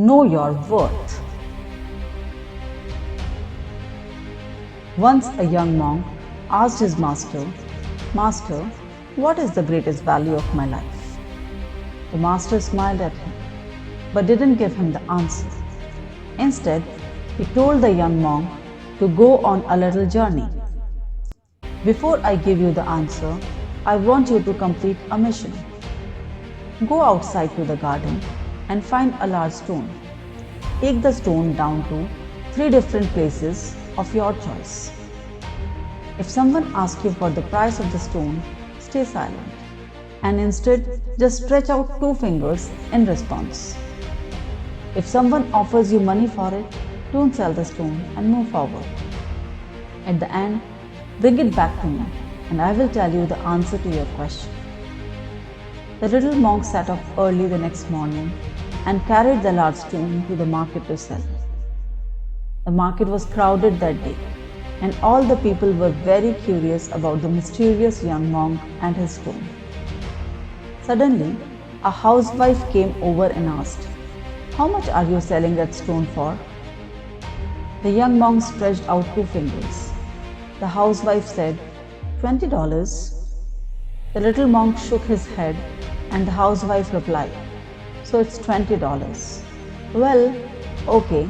Know your worth. Once a young monk asked his master, "Master, what is the greatest value of my life?" The master smiled at him, but didn't give him the answer. Instead, he told the young monk to go on a little journey. "Before I give you the answer, I want you to complete a mission. Go outside to the garden and find a large stone. Take the stone down to 3 different places of your choice. If someone asks you for the price of the stone, stay silent and instead just stretch out 2 fingers in response. If someone offers you money for it, don't sell the stone and move forward. At the end, bring it back to me and I will tell you the answer to your question." The little monk sat up early the next morning and carried the large stone to the market to sell. The market was crowded that day, and all the people were very curious about the mysterious young monk and his stone. Suddenly, a housewife came over and asked, "How much are you selling that stone for?" The young monk stretched out 2 fingers. The housewife said, $20. The little monk shook his head and the housewife replied, "So it's $20. Well, okay,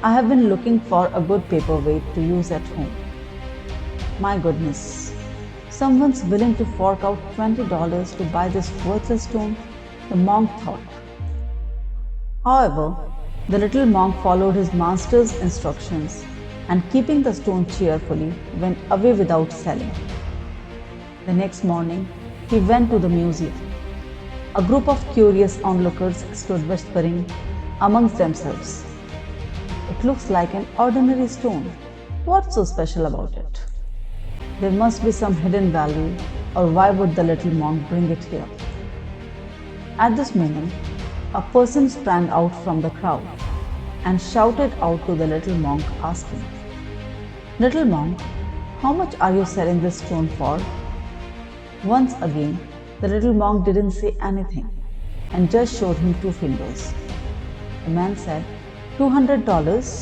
I have been looking for a good paperweight to use at home." My goodness, someone's willing to fork out $20 to buy this worthless stone, the monk thought. However, the little monk followed his master's instructions and keeping the stone cheerfully went away without selling. The next morning, he went to the museum. A group of curious onlookers stood whispering amongst themselves, "It looks like an ordinary stone. What's so special about it? There must be some hidden value, or why would the little monk bring it here?" At this moment, a person sprang out from the crowd and shouted out to the little monk asking, "Little monk, how much are you selling this stone for?" Once again, the little monk didn't say anything and just showed him 2 fingers. The man said, $200.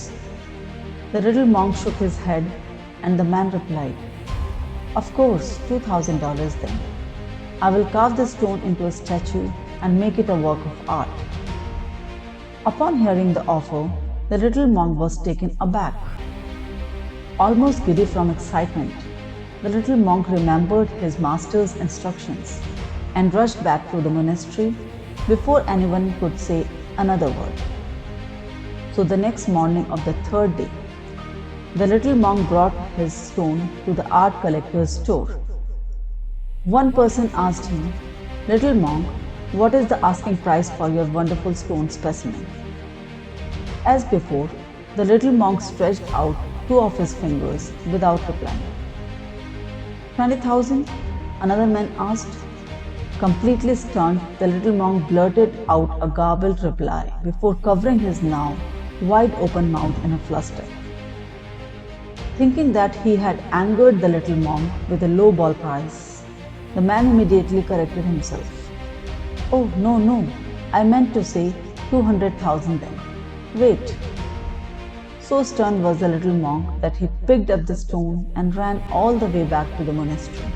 The little monk shook his head and the man replied, "Of course, $2,000 then. I will carve this stone into a statue and make it a work of art." Upon hearing the offer, the little monk was taken aback. Almost giddy from excitement, the little monk remembered his master's instructions and rushed back to the monastery before anyone could say another word. So the next morning of the 3rd day, the little monk brought his stone to the art collector's store. One person asked him, "Little monk, what is the asking price for your wonderful stone specimen?" As before, the little monk stretched out 2 of his fingers without replying. 20,000? Another man asked. Completely stunned, the little monk blurted out a garbled reply before covering his now wide open mouth in a fluster. Thinking that he had angered the little monk with a low ball price, the man immediately corrected himself. "Oh, no, I meant to say 200,000 then. Wait." So stunned was the little monk that he picked up the stone and ran all the way back to the monastery,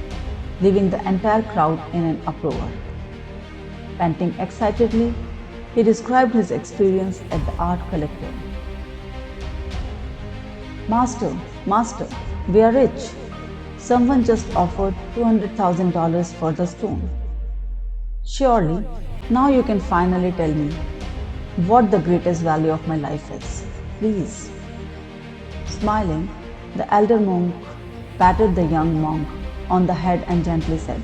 leaving the entire crowd in an uproar. Panting excitedly, he described his experience at the art collector. Master, we are rich. Someone just offered $200,000 for the stone. Surely, now you can finally tell me what the greatest value of my life is. Please." Smiling, the elder monk patted the young monk on the head and gently said,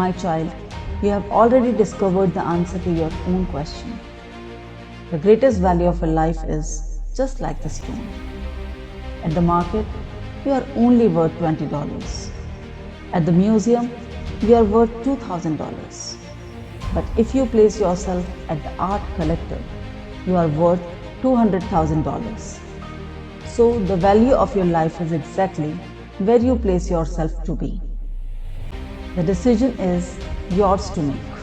"My child, you have already discovered the answer to your own question. The greatest value of a life is just like the stone. At the market, you are only worth $20. At the museum, you are worth $2,000. But if you place yourself at the art collector, you are worth $200,000. So the value of your life is exactly where you place yourself to be. The decision is yours to make.